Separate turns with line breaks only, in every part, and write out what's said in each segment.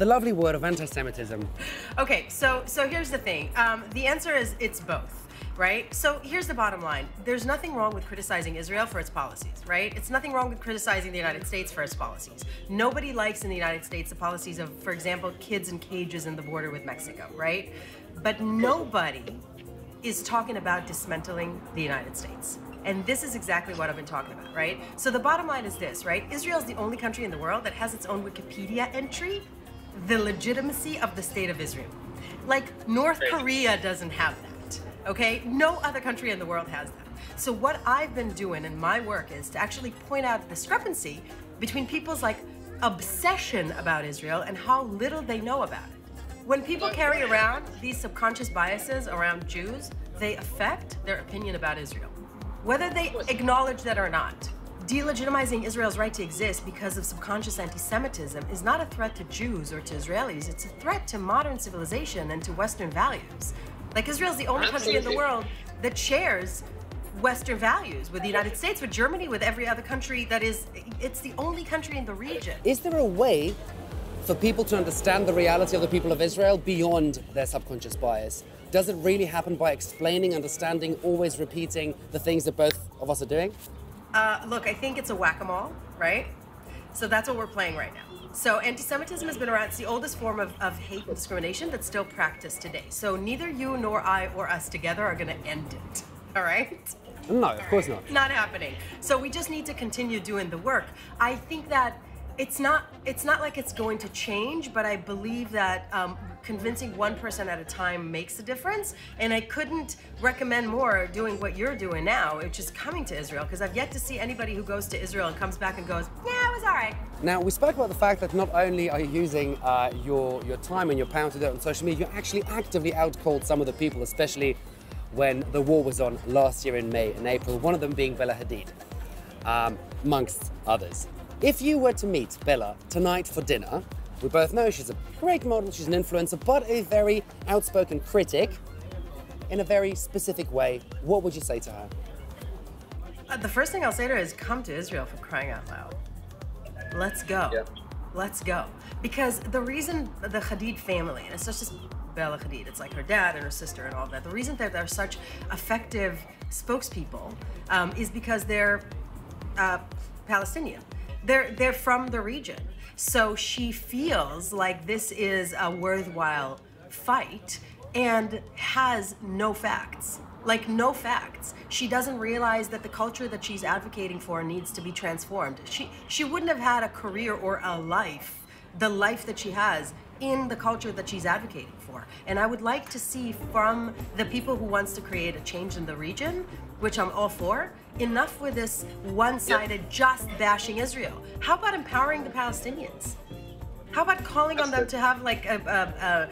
the lovely word of anti-Semitism?
Okay, so here's the thing. The answer is it's both. Right? So here's the bottom line. There's nothing wrong with criticizing Israel for its policies, right? It's nothing wrong with criticizing the United States for its policies. Nobody likes in the United States the policies of, for example, kids in cages in the border with Mexico, right? But nobody is talking about dismantling the United States. And this is exactly what I've been talking about, right? So the bottom line is this, right? Israel is the only country in the world that has its own Wikipedia entry, the legitimacy of the state of Israel. Like North Korea doesn't have that. Okay, no other country in the world has that. So what I've been doing in my work is to actually point out the discrepancy between people's like obsession about Israel and how little they know about it. When people carry around these subconscious biases around Jews, they affect their opinion about Israel, whether they acknowledge that or not. Delegitimizing Israel's right to exist because of subconscious anti-Semitism is not a threat to Jews or to Israelis. It's a threat to modern civilization and to Western values. Like Israel's the only country in the world that shares Western values with the United States, with Germany, with every other country that is, it's the only country in the region.
Is there a way for people to understand the reality of the people of Israel beyond their subconscious bias? Does it really happen by explaining, understanding, always repeating the things that both of us are doing?
Look, I think it's a whack-a-mole, right? So that's what we're playing right now. So anti-Semitism has been around. It's the oldest form of hate and discrimination that's still practiced today. So neither you nor I or us together are going to end it, all right?
No, of course not.
Not happening. So we just need to continue doing the work. I think that it's not like it's going to change, but I believe that convincing one person at a time makes a difference. And I couldn't recommend more doing what you're doing now, which is coming to Israel, because I've yet to see anybody who goes to Israel and comes back and goes, yeah, it was all right.
Now, we spoke about the fact that not only are you using your time and your power to do it on social media, you actually actively outcalled some of the people, especially when the war was on last year in May and April, one of them being Bella Hadid, amongst others. If you were to meet Bella tonight for dinner, we both know she's a great model, she's an influencer, but a very outspoken critic in a very specific way. What would you say to her?
The first thing I'll say to her is come to Israel, for crying out loud. Let's go. Yeah. Let's go. Because the reason the Hadid family, and it's not just Bella Hadid, it's like her dad and her sister and all that, the reason that they're such effective spokespeople is because they're Palestinian. They're from the region. So she feels like this is a worthwhile fight and has no facts. Like, no facts. She doesn't realize that the culture that she's advocating for needs to be transformed. She wouldn't have had a career or a life, the life that she has, in the culture that she's advocating for. And I would like to see from the people who wants to create a change in the region, which I'm all for, enough with this one-sided just bashing Israel. How about empowering the Palestinians? How about calling on them to have like a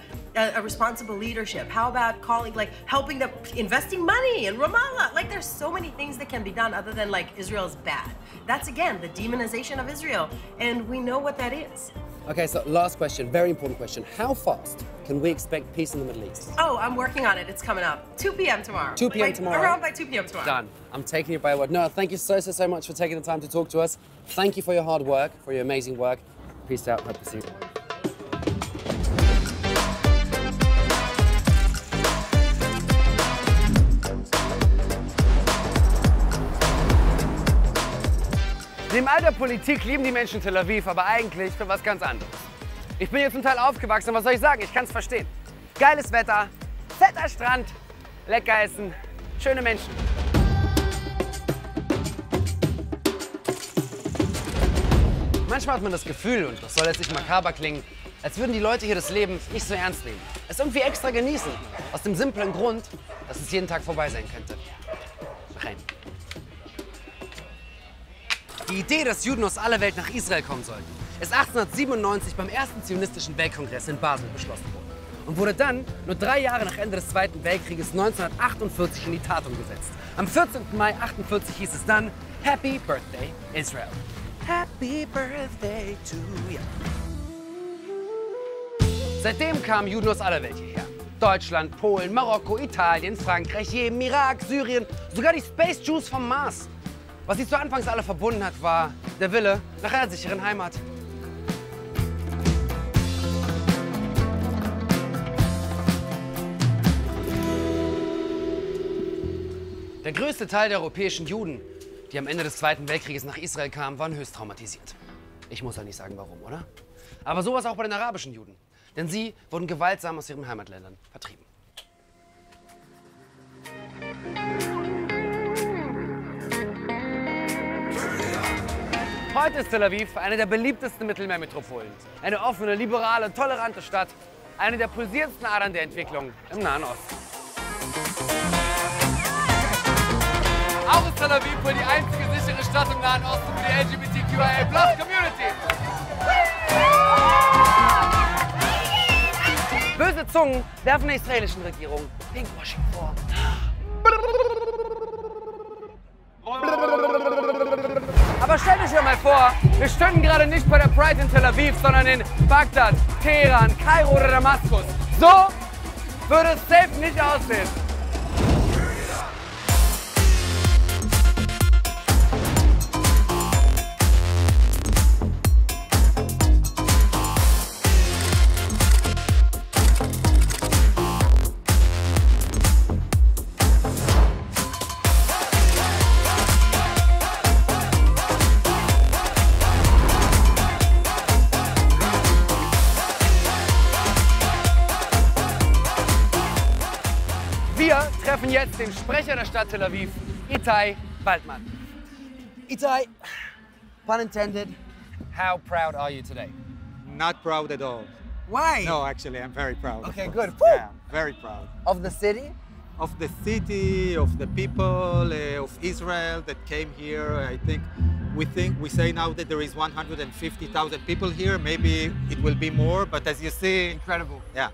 responsible leadership? How about calling, like, helping them, investing money in Ramallah? Like, there's so many things that can be done other than like Israel's bad. That's again the demonization of Israel, and we know what that is.
Okay, so last question, very important question. How fast can we expect peace in the Middle East?
Oh, I'm working on it. It's coming up. 2 p.m. tomorrow.
2 p.m. tomorrow?
Around by 2 p.m. tomorrow.
Done. I'm taking it by word. Noah, thank you so much for taking the time to talk to us. Thank you for your hard work, for your amazing work. Peace out. Hope to see you. Neben all der Politik lieben die Menschen Tel Aviv, aber eigentlich für was ganz anderes. Ich bin hier zum Teil aufgewachsen, was soll ich sagen? Ich kann es verstehen. Geiles Wetter, fetter Strand, lecker essen, schöne Menschen. Manchmal hat man das Gefühl, und das soll jetzt nicht makaber klingen, als würden die Leute hier das Leben nicht so ernst nehmen. Es irgendwie extra genießen. Aus dem simplen Grund, dass es jeden Tag vorbei sein könnte. Rein. Die Idee, dass Juden aus aller Welt nach Israel kommen sollten, ist 1897 beim ersten zionistischen Weltkongress in Basel beschlossen worden und wurde dann nur 3 Jahre nach Ende des Zweiten Weltkrieges 1948 in die Tat umgesetzt. Am 14. Mai 1948 hieß es dann Happy Birthday Israel. Happy Birthday to you. Seitdem kamen Juden aus aller Welt hierher. Deutschland, Polen, Marokko, Italien, Frankreich, Jemen, Irak, Syrien, sogar die Space Jews vom Mars. Was sie zu Anfangs alle verbunden hat, war der Wille nach einer sicheren Heimat. Der größte Teil der europäischen Juden, die am Ende des Zweiten Weltkrieges nach Israel kamen, waren höchst traumatisiert. Ich muss ja nicht sagen, warum, oder? Aber sowas auch bei den arabischen Juden. Denn sie wurden gewaltsam aus ihren Heimatländern vertrieben. Heute ist Tel Aviv eine der beliebtesten Mittelmeermetropolen. Eine offene, liberale, tolerante Stadt. Eine der pulsierendsten Adern der Entwicklung im Nahen Osten. Auch ist Tel Aviv wohl die einzige sichere Stadt im Nahen Osten für die LGBTQIA+-Community. Böse Zungen werfen der israelischen Regierung Pinkwashing vor. Aber stellt euch ja mal vor, wir stünden gerade nicht bei der Pride in Tel Aviv, sondern in Bagdad, Teheran, Kairo oder Damaskus. So würde es safe nicht aussehen. Wir treffen jetzt den Sprecher der Stadt Tel Aviv, Itai Waldman. Itai, pun intended, how proud are you today?
Not proud at all.
Why?
No, actually, I'm very proud.
Okay,
of
good.
course. Yeah, very proud.
Of the city?
Of the city, of the people, of Israel that came here. I think we say now that there is 150,000 people here. Maybe it will be more, but as you see,
Incredible.
yeah.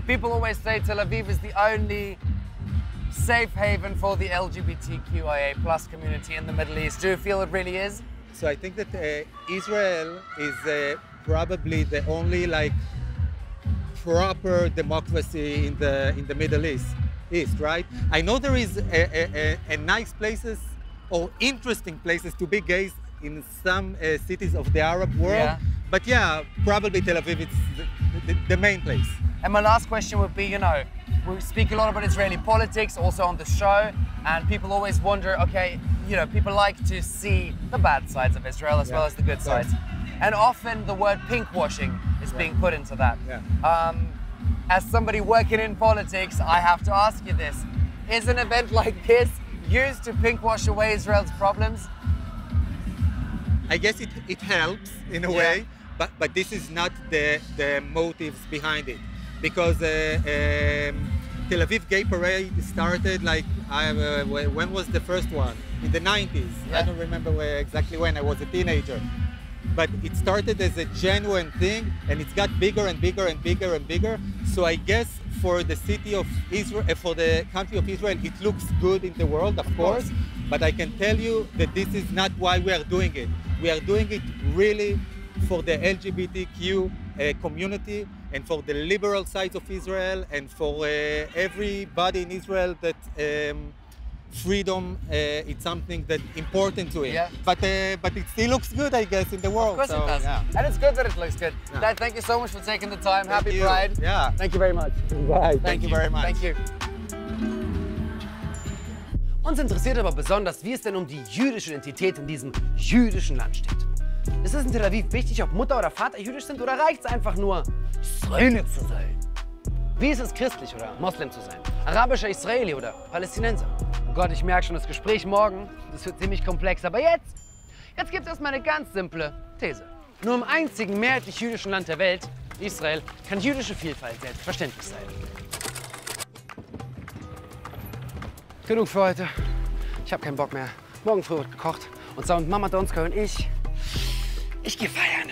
People always say Tel Aviv is the only safe haven for the LGBTQIA+ community in the Middle East. Do you feel it really is?
So I think that Israel is probably the only proper democracy in the Middle East, right? I know there is a nice places or interesting places to be gays in some cities of the Arab world,
Yeah.
but yeah, probably Tel Aviv is the main place.
And my last question would be, we speak a lot about Israeli politics also on the show, and people always wonder, okay, people like to see the bad sides of Israel as
Yeah,
well as the good
of course.
sides. And often the word pinkwashing is being put into that.
Yeah.
As somebody working in politics, I have to ask you this. Is an event like this used to pinkwash away Israel's problems?
I guess it helps in a
Yeah.
way, but this is not the motives behind it. Because Tel Aviv Gay Parade started when was the first one? In the 90s.
Yeah.
I don't remember exactly when. I was a teenager. But it started as a genuine thing, and it's got bigger and bigger and bigger and bigger. So I guess for the city of Israel, for the country of Israel, it looks good in the world, of course. But I can tell you that this is not why we are doing it. We are doing it really for the LGBTQ community and for the liberal side of Israel and for everybody in Israel that freedom it's something that's important to him.
Yeah.
But it still looks good, I guess, in the world.
Of course it does.
Yeah.
And it's good that it looks good.
Yeah.
Dad, thank you so much for taking the time.
Thank
Happy
you.
Pride.
Yeah.
Thank you very much.
Right. Thank you very much.
Thank you. Uns interessiert aber besonders, wie es denn um die jüdische Identität in diesem jüdischen Land steht. Ist es in Tel Aviv wichtig, ob Mutter oder Vater jüdisch sind, oder reicht es einfach nur, Israeli zu sein? Wie ist es, christlich oder Moslem zu sein? Arabischer Israeli oder Palästinenser? Oh Gott, ich merke schon, das Gespräch morgen, das wird ziemlich komplex. Aber jetzt gibt es erstmal eine ganz simple These. Nur im einzigen mehrheitlich jüdischen Land der Welt, Israel, kann jüdische Vielfalt selbstverständlich sein. Genug für heute. Ich habe keinen Bock mehr. Morgen früh wird gekocht. Und Sound Mama Donska und ich gehe feiern.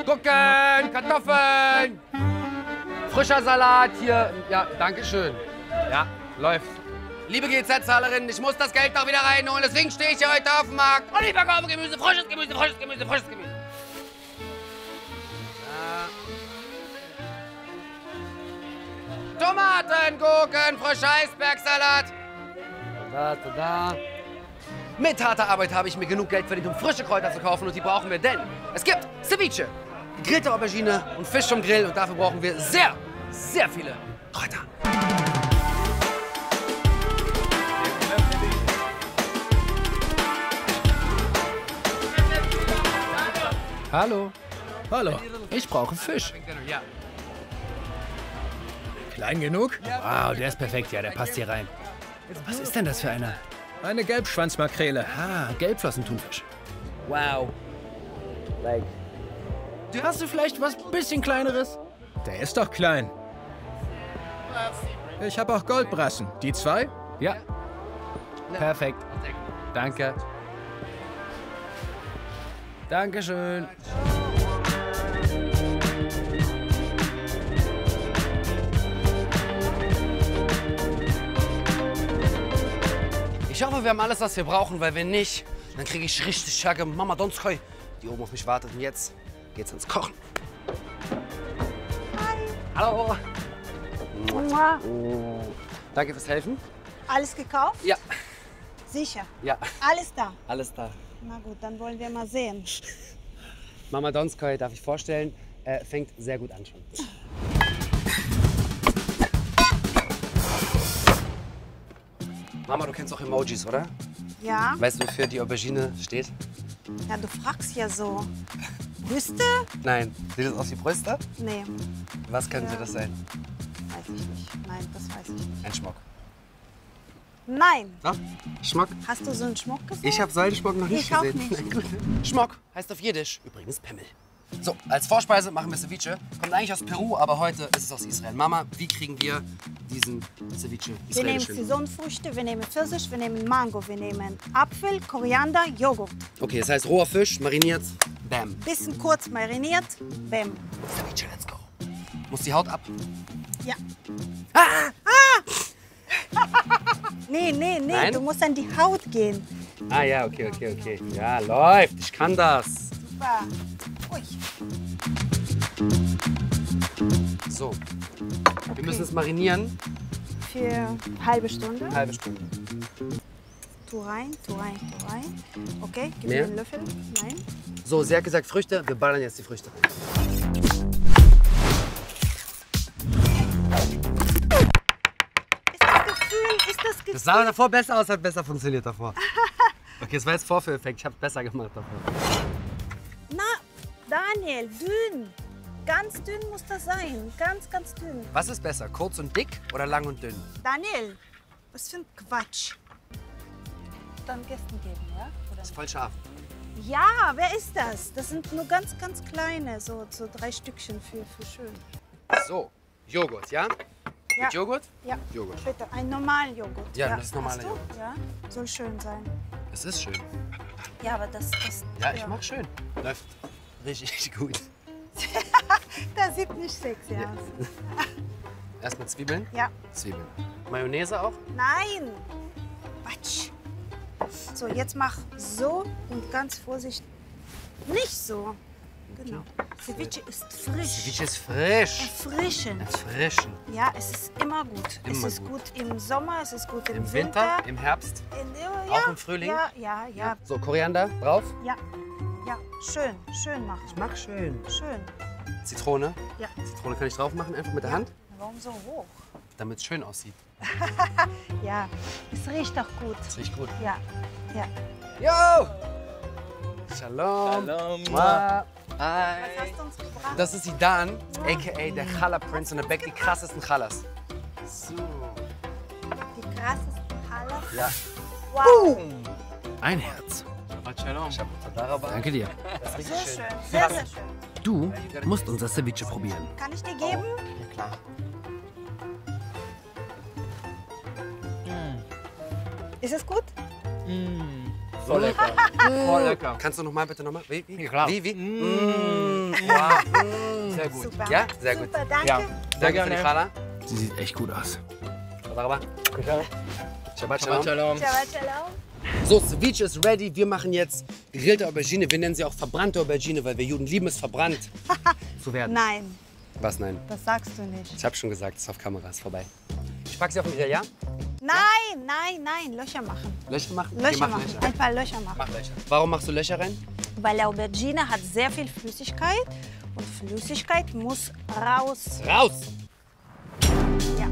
Gucken, Kartoffeln, frischer Salat hier. Ja, danke schön. Ja, läuft. Liebe GZ-Zahlerin, ich muss das Geld doch wieder reinholen. Deswegen stehe ich hier heute auf dem Markt. Und ich verkaufe Gemüse, frisches Gemüse, frisches Gemüse, frisches Gemüse. Ja. Tomaten, Gurken, frischer Eisbergsalat. Da. Mit harter Arbeit habe ich mir genug Geld verdient, um frische Kräuter zu kaufen, und die brauchen wir, denn es gibt Ceviche, gegrillte Aubergine und Fisch vom Grill. Und dafür brauchen wir sehr, sehr viele Kräuter.
Hallo. Hallo. Ich brauche Fisch.
Ja.
Klein genug?
Wow, der ist perfekt. Ja, der passt hier rein. Was ist denn das für einer?
Eine Gelbschwanzmakrele.
Ah, Gelbflossenthunfisch. Wow.
Hast du vielleicht was bisschen kleineres? Der ist doch klein. Ich habe auch Goldbrassen. Die 2?
Ja. Perfekt. Danke. Dankeschön. Ich hoffe, wir haben alles, was wir brauchen, weil wenn nicht, dann kriege ich richtig starke Mama Donskoi, die oben auf mich wartet. Und jetzt geht's ins Kochen. Hi. Hallo. Oh. Danke fürs Helfen.
Alles gekauft?
Ja.
Sicher?
Ja.
Alles da?
Alles da.
Na gut, dann wollen wir mal sehen.
Mama Donskoi, darf ich vorstellen, fängt sehr gut an schon. Mama, du kennst auch Emojis, oder?
Ja?
Weißt du, wofür die Aubergine steht?
Ja, du fragst ja so. Brüste?
Nein. Sieht das aus wie Brüste?
Nee,
Was könnte das sein?
weiß ich nicht. Nein, das weiß ich nicht.
Ein Schmuck.
Nein!
Ja? Schmuck?
Hast du so einen Schmuck gesehen?
Ich habe so einen Schmuck noch nicht
Ich auch
gesehen.
nicht.
Schmuck heißt auf Jiddisch übrigens Pimmel. So, als Vorspeise machen wir Ceviche. Kommt eigentlich aus Peru, aber heute ist es aus Israel. Mama, wie kriegen wir diesen Ceviche
Wir nehmen
israelisch hin?
Saisonfrüchte, wir nehmen Pfirsich, wir nehmen Mango, wir nehmen Apfel, Koriander, Joghurt.
Okay, das heißt roher Fisch, mariniert, bam.
Bisschen kurz mariniert, bäm.
Ceviche, let's go. Muss die Haut ab?
Ja. Nee,
Nein?
du musst an die Haut gehen.
Ah ja, okay. Ja, läuft. Ich kann das.
Super. Ui.
So, wir müssen es marinieren.
Für eine halbe Stunde.
Eine halbe Stunde.
Tu rein. Okay, gib
Mehr?
mir einen Löffel. Nein.
So, sie hat gesagt Früchte. Wir ballern jetzt die Früchte.
Ist das Gefühl?
Das sah davor besser aus, hat besser funktioniert davor. Okay, das war jetzt Vorführeffekt. Ich habe es besser gemacht davor.
Na, Daniel, dünn. Ganz dünn muss das sein. Ganz dünn.
Was ist besser, kurz und dick oder lang und dünn?
Daniel, was für ein Quatsch. Dann Gästen geben, ja? Oder
Das ist voll scharf.
ja, wer ist das? Das sind nur ganz kleine, so 3 Stückchen für schön.
So, Joghurt, ja?
Ja.
Mit Joghurt?
Ja,
Joghurt.
bitte, einen normalen Joghurt.
Ja, das ist normaler
Hast du?
Joghurt.
Ja, soll schön sein.
Es ist schön.
Ja, aber das
Ja, ich mach schön. Läuft richtig gut.
Das sieht nicht sexy aus.
Erstmal Zwiebeln.
Ja.
Zwiebeln. Mayonnaise auch?
Nein! Quatsch! So, jetzt mach so und ganz vorsichtig. Nicht so. Genau. Ceviche ist frisch.
Ceviche ist frisch.
Erfrischend.
Erfrischend.
Ja, es ist immer gut.
Immer
es ist gut im Sommer, es ist gut im,
Im Winter, im Herbst.
ja,
auch im Frühling?
Ja.
So, Koriander drauf.
Ja. Schön machen.
Ich mach schön.
Schön.
Zitrone.
Ja.
Zitrone kann ich drauf machen, einfach mit der Hand,
Warum so hoch?
damit es schön aussieht.
Ja, es riecht doch gut.
Das riecht gut.
Ja.
Yo! Shalom.
Shalom.
Mua.
Was hast du uns gebracht?
Das ist Idan, a.k.a. der Challah Prince und er backt die krassesten Challahs. So.
Die krassesten Halle.
Ja.
Wow.
Ein Herz. Danke dir.
Das ist richtig
Sehr
schön.
schön. Sehr schön.
Du musst unser Ceviche probieren.
Kann ich dir geben?
Ja, klar.
Ist es gut?
Voll lecker. Voll lecker. Kannst du nochmal? Wie? Ja, klar. Wie? Wow. Sehr gut.
Super.
Ja, sehr gut.
Super, danke.
Ja, danke für die Challah.
Sie sieht echt gut aus.
Shabbat Shalom.
Shabbat Shalom.
So, Ceviche ist ready. Wir machen jetzt gegrillte Aubergine. Wir nennen sie auch verbrannte Aubergine, weil wir Juden lieben es, verbrannt zu werden.
Nein,
Was, nein?
das sagst du nicht.
Ich habe schon gesagt, es ist auf Kamera, ist vorbei. Ich packe sie auf den Grill, ja?
Nein, Löcher machen.
Löcher machen?
Löcher
mach
machen.
Löcher.
Ein paar Löcher machen.
Mach Löcher. Warum machst du Löcher rein?
Weil die Aubergine hat sehr viel Flüssigkeit Und Flüssigkeit muss raus.
Raus!
Ja.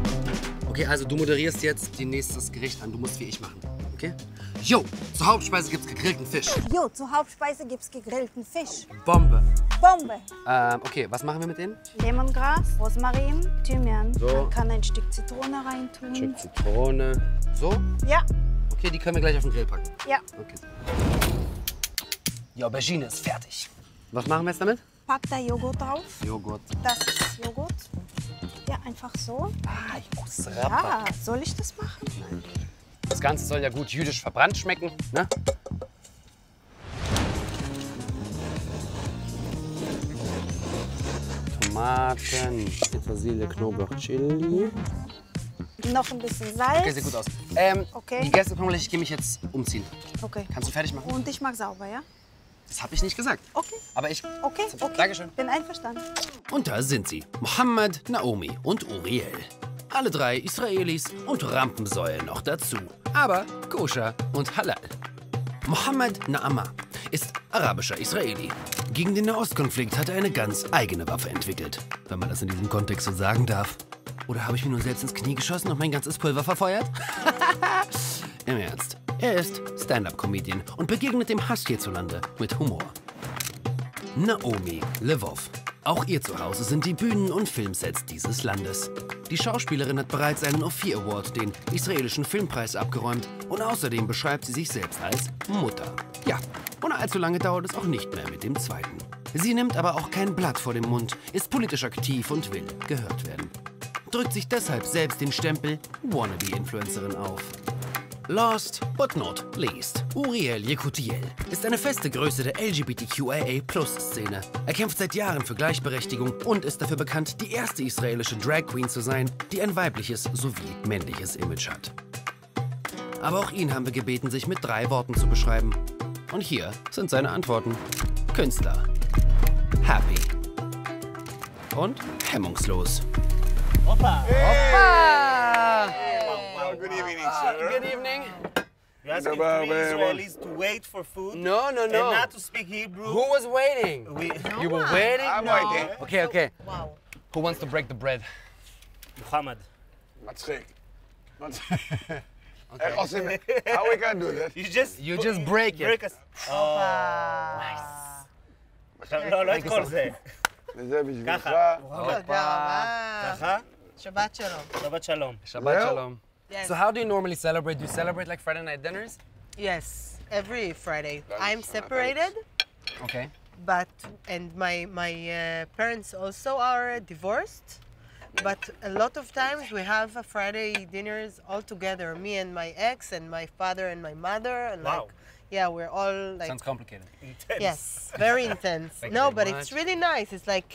Okay, also du moderierst jetzt nächstes Gericht an. Du musst wie ich machen, okay? Jo, zur Hauptspeise gibt's gegrillten Fisch.
Jo, zur Hauptspeise gibt's gegrillten Fisch.
Bombe.
Bombe.
Okay, was machen wir mit denen?
Lemongrass, Rosmarin, Thymian.
So.
Man kann ein Stück Zitrone reintun.
Stück Zitrone. So?
Ja,
Okay, die können wir gleich auf den Grill packen.
ja.
Okay. Die Aubergine ist fertig. Was machen wir jetzt damit?
Pack da Joghurt drauf.
Joghurt.
Das ist Joghurt. Ja, einfach so.
Ah,
Ja, soll ich das machen?
Das Ganze soll ja gut jüdisch verbrannt schmecken, ne? Tomaten, Petersilie, Knoblauch, Chili.
Noch ein bisschen Salz.
Okay, sieht gut aus.
Okay.
Die Gäste kommen gleich, ich gehe mich jetzt umziehen.
Okay.
Kannst du fertig machen?
Und ich mag sauber, ja?
Das habe ich nicht gesagt.
Okay.
Aber ich...
Okay, okay.
Dankeschön.
Bin einverstanden.
Und da sind sie, Mohammed, Naomi und Uriel. Alle drei Israelis und Rampensäue noch dazu. Aber koscher und halal. Mohammed Naama ist arabischer Israeli. Gegen den Nahostkonflikt hat er eine ganz eigene Waffe entwickelt. Wenn man das in diesem Kontext so sagen darf. Oder habe ich mir nur selbst ins Knie geschossen und mein ganzes Pulver verfeuert? Im Ernst. Er ist Stand-up-Comedian und begegnet dem Hass hierzulande mit Humor. Naomi Lvov. Auch ihr Zuhause sind die Bühnen und Filmsets dieses Landes. Die Schauspielerin hat bereits einen Ophir Award, den israelischen Filmpreis, abgeräumt. Und außerdem beschreibt sie sich selbst als Mutter. Ja, ohne allzu lange dauert es auch nicht mehr mit dem zweiten. Sie nimmt aber auch kein Blatt vor den Mund, ist politisch aktiv und will gehört werden. Drückt sich deshalb selbst den Stempel Wannabe-Influencerin auf. Last but not least, Uriel Yekutiel ist eine feste Größe der LGBTQIA+-Szene. Er kämpft seit Jahren für Gleichberechtigung und ist dafür bekannt, die erste israelische Drag Queen zu sein, die ein weibliches sowie männliches Image hat. Aber auch ihn haben wir gebeten, sich mit 3 Worten zu beschreiben. Und hier sind seine Antworten. Künstler, happy und hemmungslos.
Good evening, sir.
Good evening.
You're asking 3 Israelis to wait for food
No, no,
and
no.
not to speak Hebrew.
Who was waiting? You were waiting?
I'm waiting.
Okay, okay.
Wow.
Who wants to break the bread?
Muhammad.
מצחיק. איך עושים? How we can do that?
You
just break it.
break us. לא את כל זה.
וזה בשבילך.
ככה.
Shabbat shalom.
שבת שלום.
Shabbat shalom.
Yes.
So how do you normally celebrate? Do you celebrate like Friday night dinners?
Yes, every Friday. I'm separated,
Okay.
and my parents also are divorced. But a lot of times we have a Friday dinners all together. Me and my ex and my father and my mother and
Wow.
like, yeah, we're all like.
Sounds complicated.
Intense.
Yes, very intense.
Thank
No,
you
but
very
it's
much.
really nice. It's like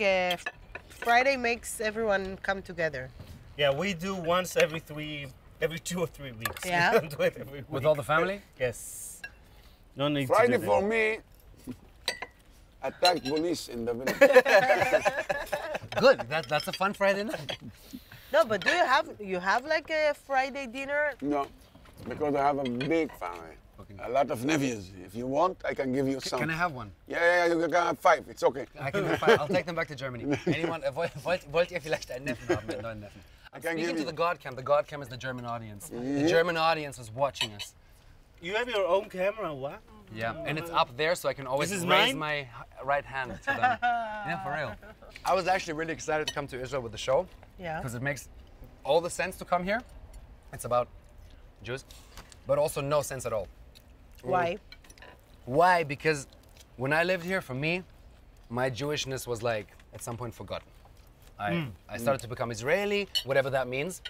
Friday makes everyone come together.
Yeah, we do once every 2 or 3 weeks.
Yeah?
We don't do it every week.
With all the family?
Yes. No need
Friday
to do
for
that.
me, attack police in the village.
Good. That's a fun Friday night.
No, but do you have like a Friday dinner?
No, because I have a big family. A lot of nephews. If you want, I can give you some.
Can I have one?
Yeah, you can have 5. It's okay.
I can have 5. I'll take them back to Germany. Anyone? Wollt ihr vielleicht einen Neffen haben, einen neuen Neffen? I'm
can
speaking
give
to
you-
the God Cam. The God Cam is the German audience. The German audience is watching us.
You have your own camera, what?
Yeah, and it's up there, so I can always
This is
raise
mine?
my right hand to them. Yeah, for real. I was actually really excited to come to Israel with the show
Yeah.
because it makes all the sense to come here. It's about Jews, but also no sense at all.
Why?
Why? Because when I lived here, for me, my Jewishness was like at some point forgotten. I started to become Israeli, whatever that means.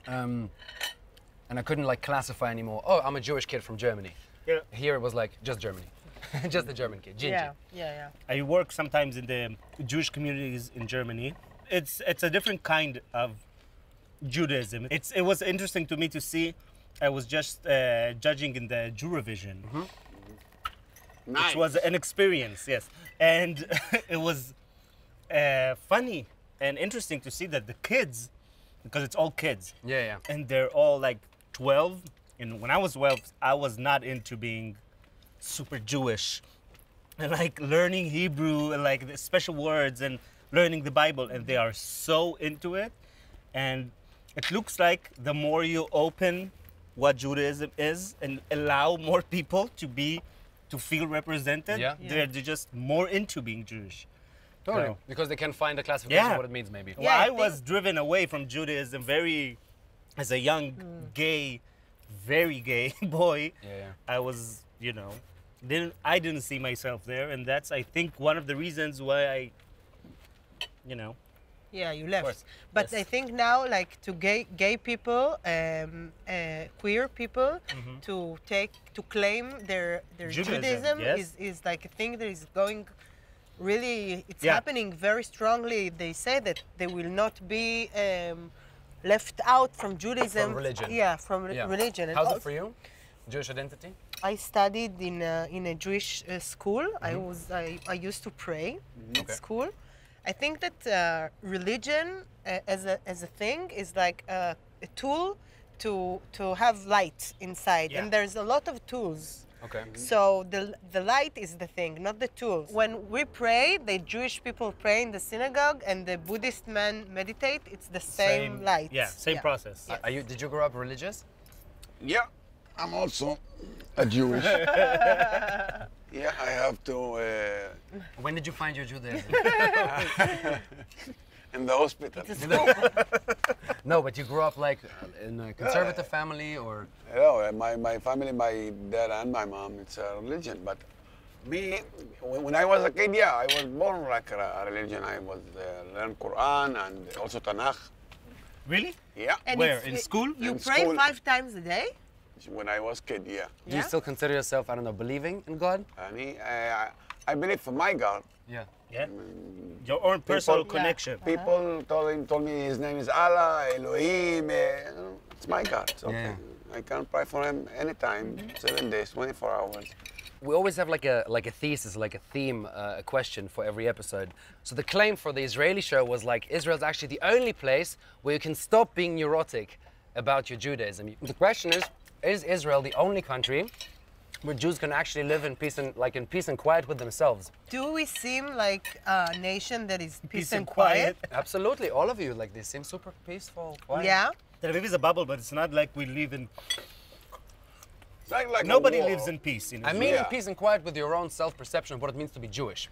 And I couldn't like classify anymore. Oh, I'm a Jewish kid from Germany.
Yeah.
Here it was like just Germany, just the German kid, Gingy.
Yeah.
I work sometimes in the Jewish communities in Germany. It's a different kind of Judaism. It was interesting to me to see. I was just judging in the Juravision,
Nice.
which was an experience, yes, and it was funny and interesting to see that the kids, because it's all kids,
Yeah.
and they're all like 12. And when I was 12, I was not into being super Jewish. and like learning Hebrew and like the special words and learning the Bible, and they are so into it. And it looks like the more you open what Judaism is and allow more people to feel represented, they're just more into being Jewish.
Totally.
So-
Because they can find a classification
Yeah.
of what it means, maybe.
Well, I was driven away from Judaism as a young, gay, very gay boy. I was, I didn't see myself there, and that's, I think, one of the reasons why I,
Yeah, you left.
course.
But
Yes.
I think now, like to gay people, queer people, to claim their
Judaism,
Judaism
yes.
is like a thing that is going really. It's
Yeah.
happening very strongly. They say that they will not be left out from Judaism.
From religion.
Yeah, from
Yeah.
religion. And
How's it
also-
for you? Jewish identity?
I studied in a Jewish school. I used to pray at
Okay.
school. I think that religion as a thing is like a tool to have light inside,
Yeah.
and there's a lot of tools.
Okay.
So the light is the thing, not the tools. When we pray, the Jewish people pray in the synagogue, and the Buddhist men meditate. It's the same light.
Yeah, same process.
Did you grow up religious?
Yeah, I'm also a Jewish. Yeah, I have to
When did you find your Judaism?
in the hospital.
No, but you grew up like in a conservative family, or
My family, my dad and my mom, it's a religion. But me, when I was a kid, yeah, I was born like a religion. I was learn Quran and also Tanakh.
Really?
Yeah,
And
Where?
it's-
In school?
You
In
pray
school.
5 times a day.
when I was kid, yeah.
do you still consider yourself, I don't know, believing in God?
And I believe for my God.
Yeah.
Yeah. Your own personal
People-
connection.
People told me his name is Allah, Elohim. It's my God. It's okay.
Yeah.
I can pray for him anytime, 7 days, 24 hours.
We always have like a thesis, like a theme, a question for every episode. So the claim for the Israeli show was like, Israel's actually the only place where you can stop being neurotic about your Judaism. The question is Israel the only country where Jews can actually live in peace and quiet with themselves?
Do we seem like a nation that is peace and
quiet.
quiet?
Absolutely, all of you, like they seem super peaceful, quiet.
Yeah.
Tel Aviv is a bubble, but it's not like we live in.
It's like
Nobody
a war.
lives in peace.
I mean,
Yeah.
in peace and quiet with your own self-perception of what it means to be Jewish.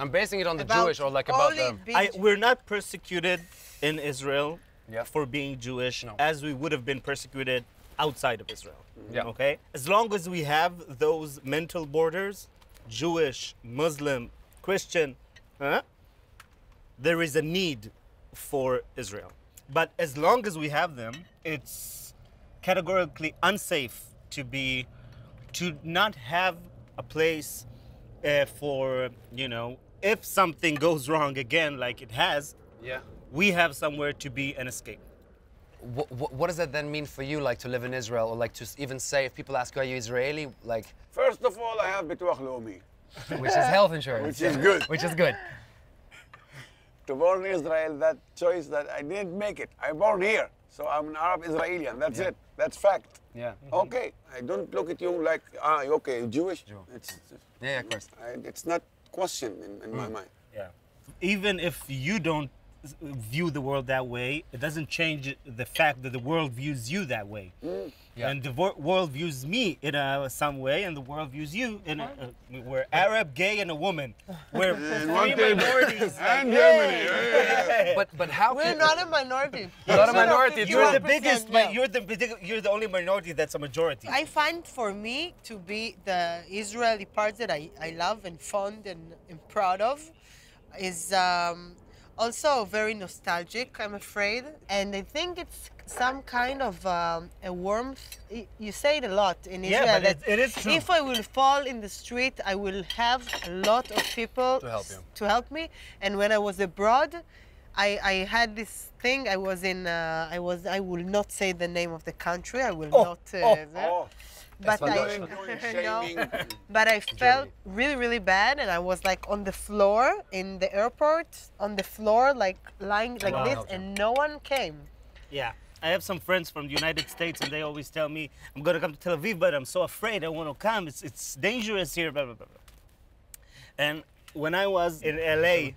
I'm basing it on the
About
Jewish, or like about
only
the.
being
We're not persecuted in Israel
Yeah.
for being Jewish
No.
as we would have been persecuted outside of Israel.
Yeah.
Okay? As long as we have those mental borders, Jewish, Muslim, Christian, there is a need for Israel. But as long as we have them, it's categorically unsafe to not have a place for, if something goes wrong again, like it has,
Yeah.
we have somewhere to be and escape.
What does that then mean for you, like to live in Israel, or like to even say, if people ask you, are you Israeli, like,
First of all, I have Bituach Leumi.
which is health insurance.
Which is good.
Which is good.
To born in Israel, that choice that I didn't make it. I born here, so I'm an Arab Israeli, and that's it. That's fact.
Yeah.
Okay, I don't look at you like, okay, Jewish.
Yeah, of course.
It's not question in my mind.
Yeah. Even if you don't view the world that way, it doesn't change the fact that the world views you that way.
Yeah.
And the world views me in some way, and the world views you in we're Arab, gay, and a woman. We're three minorities.
And Germany.
But how
We're
can...
not a minority.
Not a minority,
You're the
51%,
biggest.
yeah.
You're the only minority that's a majority.
I find for me to be the Israeli part that I love and fond and proud of is also very nostalgic, I'm afraid. And I think it's some kind of a warmth. You say it a lot in
Yeah,
Israel.
but
that
it is true.
If I will fall in the street, I will have a lot of people
To help you.
me. And when I was abroad, I had this thing. I will not say the name of the country. I will not. But
fine.
I,
Shaming.
but I felt really, really bad, and I was like on the floor in the airport, on the floor, like lying like
Wow.
this, and no one came.
Yeah. I have some friends from the United States, and they always tell me, I'm going to come to Tel Aviv, but I'm so afraid I want to come. It's dangerous here, blah, blah, blah, blah. And when I was in LA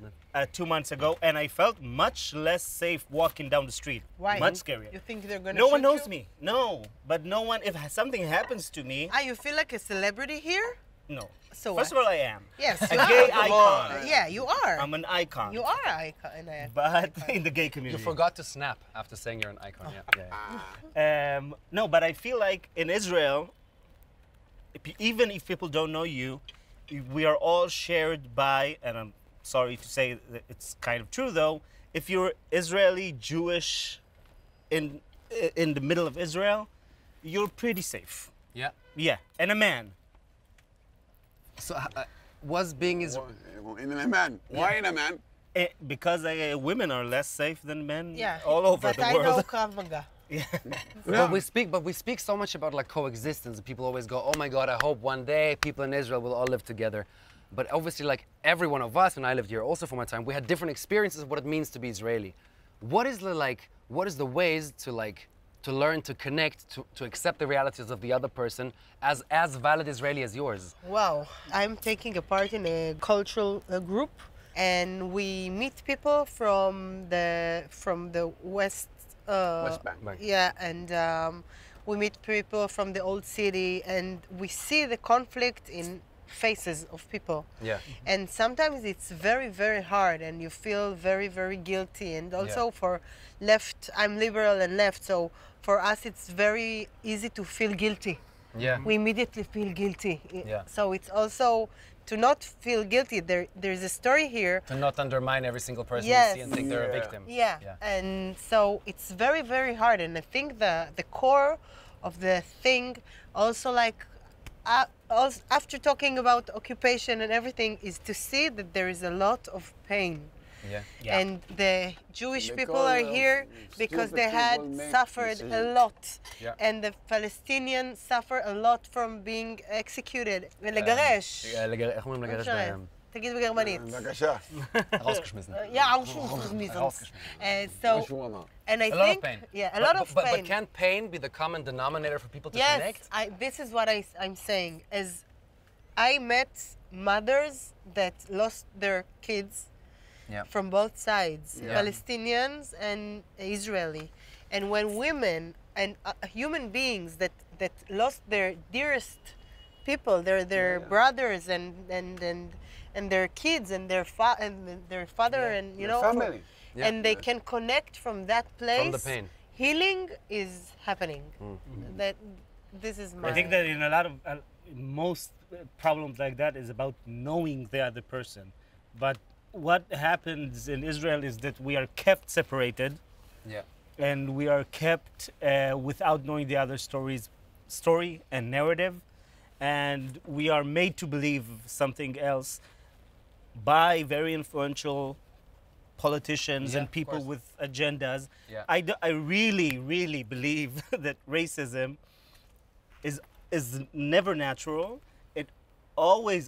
2 months ago, and I felt much less safe walking down the street.
Why?
Much scarier.
You think they're gonna
No one
shoot
knows
you?
me. No, but no one. If something happens to me,
You feel like a celebrity here?
no.
So
First
what?
of all, I am
Yes,
a
you are.
gay icon.
Yeah, you are.
I'm an icon.
You are an icon.
But in the gay community.
You forgot to snap after saying you're an icon. Yeah.
No, but I feel like in Israel, even if people don't know you, we are all shared by, and I'm sorry to say that it's kind of true though, if you're Israeli, Jewish, in the middle of Israel, you're pretty safe.
Yeah.
Yeah, and a man.
So, was being Israeli...
In a man. Why in a man?
Because women are less safe than men
Yeah.
all over
but
the
I know
world.
Krav Maga.
But we speak so much about like coexistence. People always go, "Oh my God, I hope one day people in Israel will all live together." But obviously, like every one of us, and I lived here also for my time, we had different experiences of what it means to be Israeli. What is the ways to learn to connect, to accept the realities of the other person as valid Israeli as yours?
Wow, I'm taking a part in a cultural group, and we meet people from the West.
West Bank.
Right.
Yeah, and we meet people from the old city, and we see the conflict in faces of people.
Yeah.
And sometimes it's very, very hard, and you feel very, very guilty. And also for left, I'm liberal and left, so for us it's very easy to feel guilty.
Yeah.
We immediately feel guilty.
Yeah.
So it's also to not feel guilty. There's a story here.
To not undermine every single person
Yes.
you see and think they're a victim.
Yeah. And so it's very, very hard. And I think the core of the thing also like also after talking about occupation and everything is to see that there is a lot of pain.
Yeah.
And the Jewish people
Because
are
of
here because
stupid
they had
people make
suffered a
decisions.
lot.
Yeah.
And the Palestinians suffer a lot from being executed. ולגרש.
איך אומרים לגרש
משנה.
בהם?
תגיד בגרמנית.
בבקשה.
Rausgeschmissen.
Yeah, rausgeschmissen. So,
מה שהוא אמר.
and I
A lot of
think,
pain.
yeah, a lot of
But
pain.
can pain be the common denominator for people to
Yes,
connect?
this is what I'm saying. As I met mothers that lost their kids
Yeah.
from both sides,
Yeah.
Palestinians and Israeli. And when women and human beings that lost their dearest people, their brothers and their kids and their father and you know,
family.
Yeah.
and they can connect from that place.
the pain.
Healing is happening. That this is my.
I think that in a lot of most problems like that is about knowing the other person. But what happens in Israel is that we are kept separated,
Yeah.
and we are kept without knowing the other story and narrative, and we are made to believe something else by very influential politicians
Yeah,
and
of
people
course.
with agendas.
Yeah.
I really, really believe that racism is never natural. It always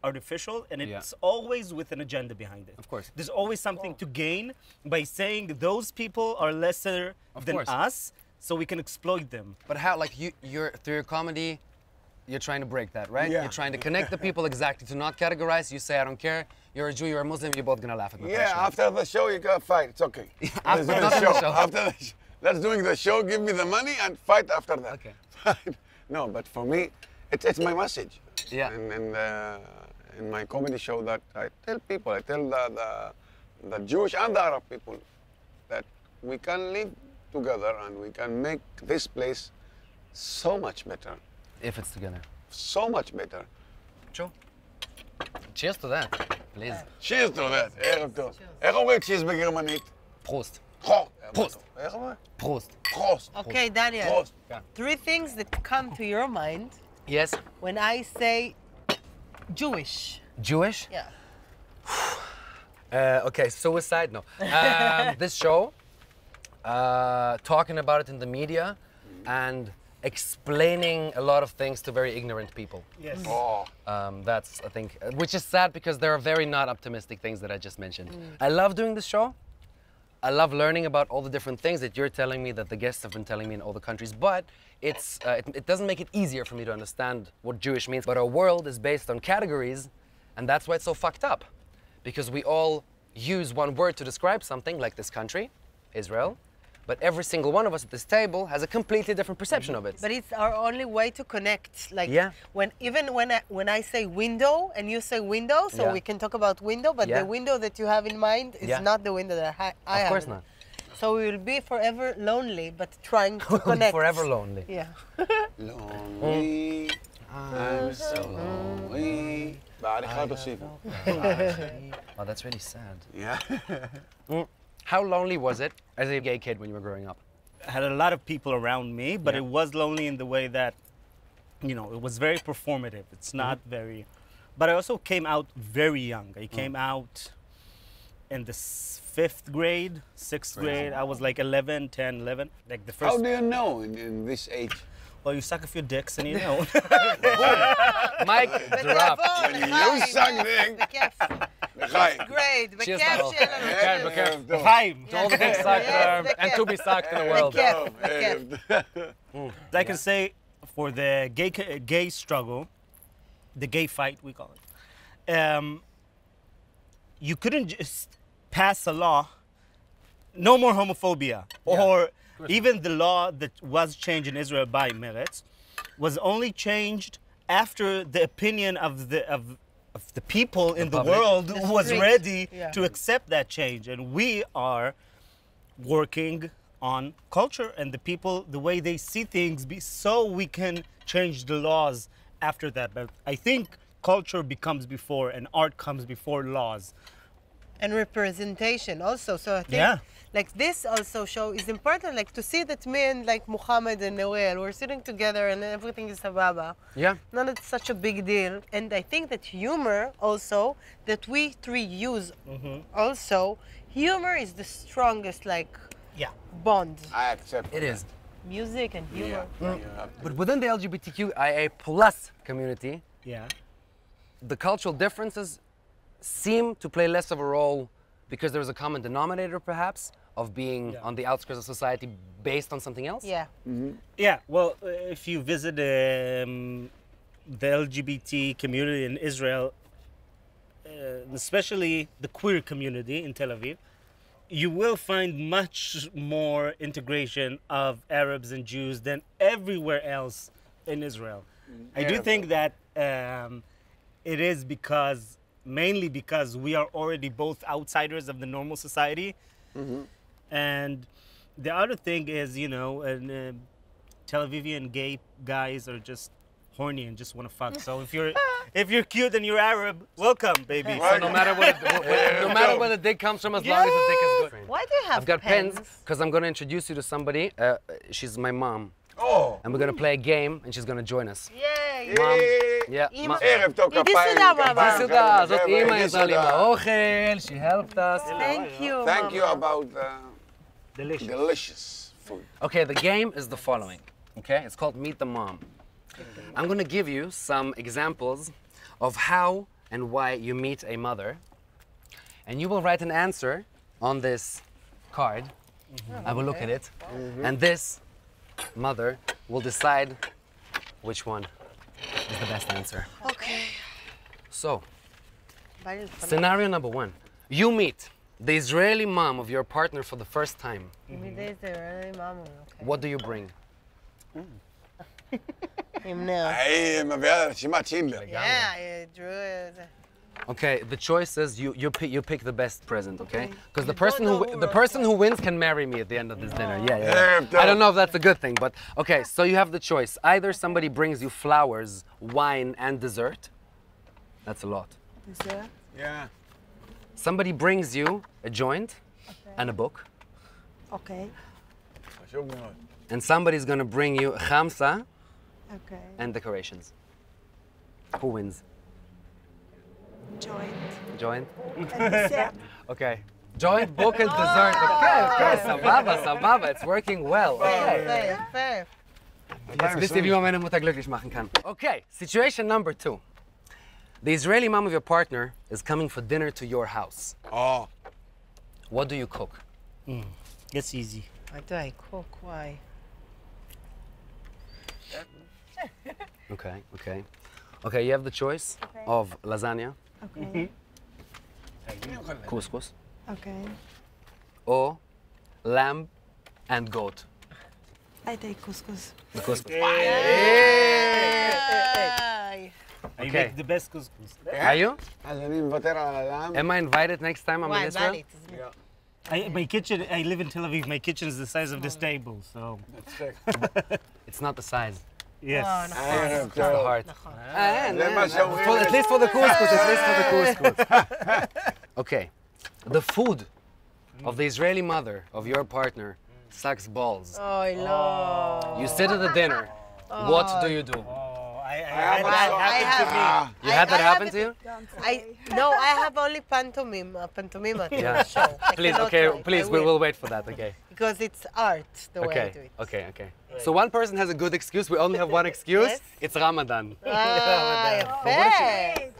artificial, and it's always with an agenda behind it.
Of course.
There's always something to gain by saying those people are lesser than
course.
us, so we can exploit them.
But how, like, you're through your comedy, you're trying to break that, right?
Yeah.
You're trying to connect the people exactly, to not categorize. You say, I don't care. You're a Jew, you're a Muslim, you're both gonna laugh at my
Yeah,
punchline.
after the show you gotta fight. It's okay. Let's do
not
the
in
show.
the show.
After the let's doing the show. Give me the money and fight after that.
Okay.
No, but for me, it's my message.
Yeah.
And in my comedy show that I tell people, I tell the Jewish and the Arab people that we can live together and we can make this place so much better.
If it's together.
So much better.
Sure. Cheers to that, please.
Cheers to that. ערב טוב. איך אומרים cheers בגרמנית?
Prost.
פרוסט. איך אומרים?
Prost.
פרוסט.
Okay, Daniel.
Prost.
3 things that come to your mind
Yes.
when I say Jewish.
Jewish?
Yeah.
Okay, suicide, no. This show, talking about it in the media and explaining a lot of things to very ignorant people.
Yes.
Oh.
That's, I think, which is sad because there are very not optimistic things that I just mentioned. I love doing this show. I love learning about all the different things that you're telling me, that the guests have been telling me in all the countries, but it doesn't make it easier for me to understand what Jewish means. But our world is based on categories, And that's why it's so fucked up. Because we all use one word to describe something, like this country, Israel, but every single one of us at this table has a completely different perception of it.
But it's our only way to connect. Like
Yeah.
when I say window and you say window, so
Yeah.
we can talk about window, but
Yeah.
the window that you have in mind is
Yeah.
not the window that I have.
Of course
in
not.
So we will be forever lonely, but trying to connect.
Forever lonely.
Yeah.
Lonely, I'm so lonely. בעריכה תוסיפו.
Oh, that's really sad.
Yeah.
How lonely was it as a gay kid when you were growing up?
I had a lot of people around me, but
Yeah.
it was lonely in the way that, you know, it was very performative. It's not very, but I also came out very young. I came out in the 5th grade, 6th grade. I was like 11, 10, 11. Like the first.
How do you know in this age?
Well, you suck a few dicks and you know.
Mic drop.
When you suck dick.
בכיף.
לחיים.
Great.
Cheers,
בכיף
Nahal.
שיהיה לנו.
כן, בכיף.
טוב.
Time.
To all the dicks sucked
Yes,
and to be sucked in the world.
בכיף,
טוב,
בכיף.
I can say for the gay struggle, the gay fight we call it, you couldn't just pass a law, no more homophobia, or even the law that was changed in Israel by Meretz was only changed after the opinion of the people in the
public.
world
The
who was
street.
ready
Yeah.
to accept that change, and we are working on culture and the people, the way they see things, so we can change the laws after that. But I think culture becomes before and art comes before laws.
And representation also. So I think
Yeah.
like this also show is important, like to see that me and like Muhammad and Noel, we're sitting together and everything is sababa.
Yeah.
Not it's such a big deal. And I think that humor also, that we three use also, humor is the strongest like
Yeah.
bond.
I accept
It is.
Music and humor.
Yeah. You have to.
But within the LGBTQIA plus community,
Yeah.
the cultural differences seem to play less of a role because there's a common denominator, perhaps, of being on the outskirts of society based on something else?
Yeah.
Yeah, well, if you visit the LGBT community in Israel, especially the queer community in Tel Aviv, you will find much more integration of Arabs and Jews than everywhere else in Israel. I do think that it is mainly because we are already both outsiders of the normal society. And the other thing is, you know, Tel Avivian gay guys are just horny and just want to fuck. So if you're cute and you're Arab, welcome, baby.
So no matter where the dick comes from, as long as the dick is good.
Why do you have
I've got pens because I'm going to introduce you to somebody. She's my mom.
Oh.
And we're going to play a game and she's going to join us.
Yay!
Mom. Yeah.
אמא.
ערב טוב,
ידי
כפיים.
סודה, מאמא.
היא סודה, זאת
חבר'ה,
אימא
ידי
עזרה לי
סודה.
באוכל, she helped us.
Thank you,
Thank you
Mama.
about
Delicious.
delicious food.
Okay, the game is the following. Okay, it's called Meet the Mom. I'm going to give you some examples of how and why you meet a mother, and you will write an answer on this card. I will look at it, and this mother will decide which one is the best answer.
Okay.
So, scenario number one. You meet the Israeli mom of your partner for the first time.
מדי זה really mama. Okay.
What do you bring?
המנר.
היא מביאה רשימת שינדלר.
Yeah, I drew it.
Okay, the choice is you pick the best present, okay? Because the person
know
who
who
the
wrote
person who wins can marry me at the end of this dinner. Yeah, yeah.
Yeah,
I don't know if that's a good thing, but okay. So you have the choice. Either somebody brings you flowers, wine, and dessert. That's a lot.
Yeah.
Somebody brings you a joint and a book,
Okay.
חשוב מאוד.
and somebody's gonna bring you chamsa
Okay.
and decorations. Who wins?
Joint.
Joint.
And dessert.
Okay. Joint, book, and dessert. Okay, okay. Sababa, sababa. It's working well. Okay.
Fair.
Jetzt wisst ihr, wie man meine Mutter glücklich machen kann. Okay, situation number 2. The Israeli mom of your partner is coming for dinner to your house.
Oh.
What do you cook?
It's easy.
Why do I cook? Why?
Okay, okay. Okay, you have the choice of lasagna,
Okay.
Couscous.
Okay.
Or lamb and goat.
I take couscous.
The couscous.
I
Okay.
make the best couscous.
Are you?
אז אני מוותר על הלם.
Am I invited next time I'm in Israel?
My kitchen, I live in Tel Aviv. My kitchen is the size of this table, so.
It's not the size.
Yes.
It's the heart.
זה מה שאומרים.
At least for the couscous, at least for the couscous. Okay. The food of the Israeli mother of your partner sucks balls.
אוי, לא.
You sit at the dinner. What do you do?
I had that happen to me.
You had that happen to you?
No, I have only pantomime
Yeah.
show. I
Please,
cannot
okay,
write.
please,
I
we
will.
will wait for that, okay.
Because it's art, the way I
Okay,
do it.
okay, okay. So one person has a good excuse, we only have one excuse.
Yes.
It's Ramadan.
יפה.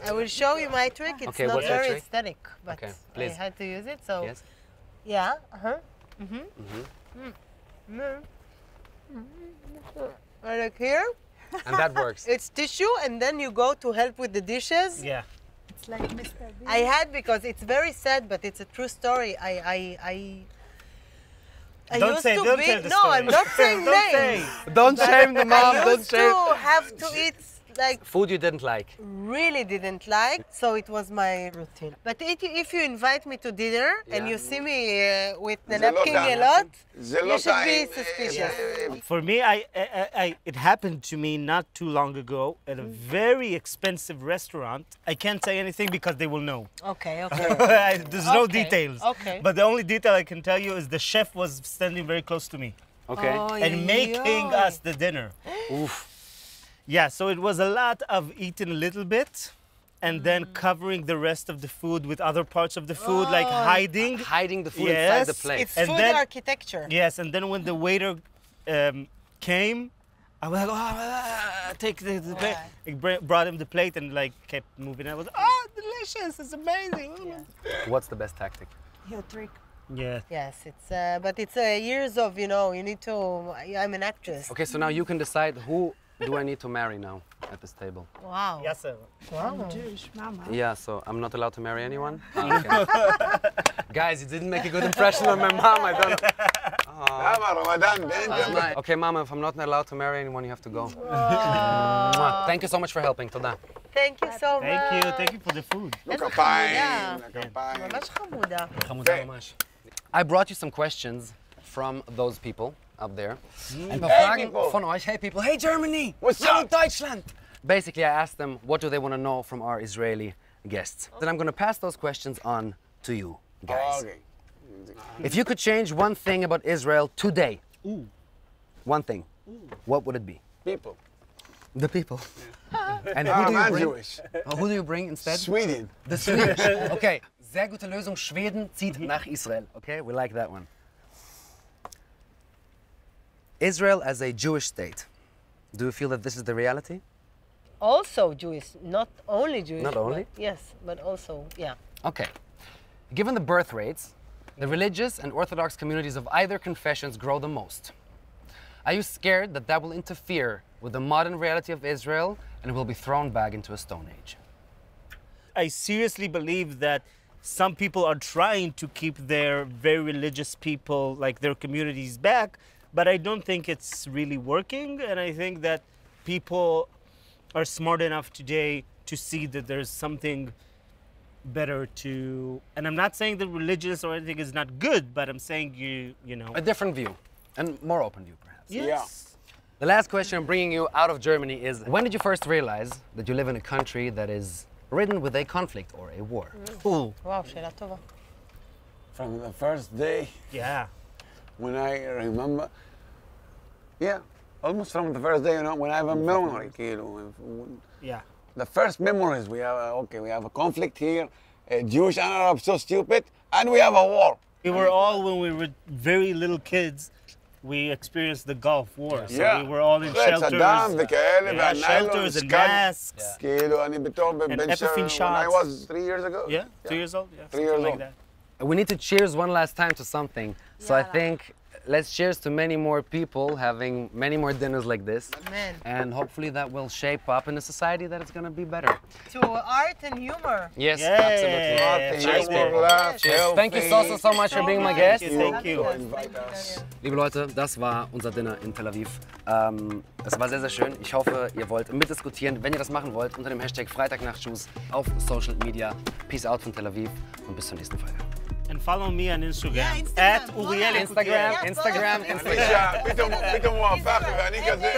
I will show you my trick. It's
Okay,
not
what's your
very
trick?
aesthetic, but
Okay,
I
please.
had to use it, so.
Yes?
Yeah, Like here,
And that works.
it's tissue, and then you go to help with the dishes.
Yeah.
It's like Mr. Bean.
I had because it's very sad, but it's a true story. I
Don't
used
say,
to
don't
be.
tell the
No,
story.
I'm not saying
Don't
names.
say.
Don't shame the mom,
I
don't
used
shame.
to have to eat like
Food you didn't like.
really didn't like, so it was my routine. But if you invite me to dinner and
Yeah.
you see me with the
זה לא
napkin
טעם.
a lot,
זה לא
you should be
טעים.
suspicious.
For me, it happened to me not too long ago at a very expensive restaurant. I can't say anything because they will know.
Okay, okay.
There's no
Okay,
details.
okay.
But the only detail I can tell you is the chef was standing very close to me
Okay.
and making us the dinner.
Oof.
Yeah, so it was a lot of eating a little bit and then covering the rest of the food with other parts of the food, like hiding.
Hiding the food inside the
Yes.
plate.
It's
And
food
then-
architecture.
Yes, and then when the waiter came, I was like, take the plate. I brought him the plate and like kept moving. I was, delicious, it's amazing.
What's the best tactic?
Your trick.
Yeah.
Yes, it's but it's years of you need to. I'm an actress.
Okay, so now you can decide who do I need to marry now at this table.
Wow.
Yes, sir.
Wow.
Jewish mama.
Yeah, so I'm not allowed to marry anyone? Okay. Guys, you didn't make a good impression on my mom, I don't know.
למה? רמדאן,
Nice. Okay, Mama, if I'm not allowed to marry anyone, you have to go. Mwah. Thank you so much for helping, תודה.
Thank you so much.
Thank you for the food.
איזה
כפיים,
חמודה.
כפיים.
ממש חמודה.
חמודה ממש. I brought you some questions from those people up there. Ein paar
Hey,
Fragen
people.
von euch. Hey people, hey Germany!
What's
Hallo
up?
Deutschland! Basically, I asked them what do they want to know from our Israeli guests. Then I'm going to pass those questions on to you guys.
אוקיי.
If you could change one thing about Israel today, one thing, what would it be?
people.
The people. And who do you
I'm
bring?
Jewish.
Oh, who do you bring instead?
Sweden.
The Swedish. Okay, sehr gute Lösung. Schweden zieht nach Israel. Okay, we like that one. Israel as a Jewish state. Do you feel that this is the reality?
Also Jewish, not only Jewish.
Not only?
But, yes, but also, yeah.
Okay. Given the birth rates, the religious and Orthodox communities of either confessions grow the most. Are you scared that that will interfere with the modern reality of Israel and will be thrown back into a stone age?
I seriously believe that some people are trying to keep their very religious people, like their communities, back, but I don't think it's really working. And I think that people are smart enough today to see that there's something better to. And I'm not saying that religious or anything is not good, but I'm saying you know.
A different view and more open view, perhaps.
Yes.
The last question I'm bringing you out of Germany is, when did you first realize that you live in a country that is ridden with a conflict or a war?
Ooh.
וואו, שאלה טובה.
From the first day
Yeah.
when I remember, almost from the first day, when I have a memory, כאילו,
Yeah.
the first memories we have, we have a conflict here, Jewish and Arab so stupid, and we have a war.
We were all, when we were very little kids, we experienced the Gulf War. So
Yeah.
we were all in
Red
shelters.
Saddam וכאלה,
Yeah,
והניילון,
shelters and
סקאד.
masks.
כאילו, אני בתור בן
everything
when I
shots.
was 3 years ago.
Yeah, 2 years old. Yeah,
3
something
years
like
old.
that.
We need to cheers one last time to something. So I think let's cheers to many more people having many more dinners like this.
Amen.
And hopefully that will shape up in a society that is gonna be better.
To art and humor.
Yes,
Yeah.
absolutely.
Art,
Cheers,
humor,
babe.
laugh,
Cheers. Thank you so much for being my guest.
Thank you.
Liebe Leute, das war unser Dinner in Tel Aviv. Es war sehr, sehr schön. Ich hoffe, ihr wollt mitdiskutieren. Wenn ihr das machen wollt, unter dem Hashtag Freitagnachtsshoes auf Social Media. Peace out von Tel Aviv und bis zur nächsten Folge.
And follow me on Instagram.
Yeah, Instagram.
At Uriel
Instagram.
פתאום הוא הפך ואני כזה...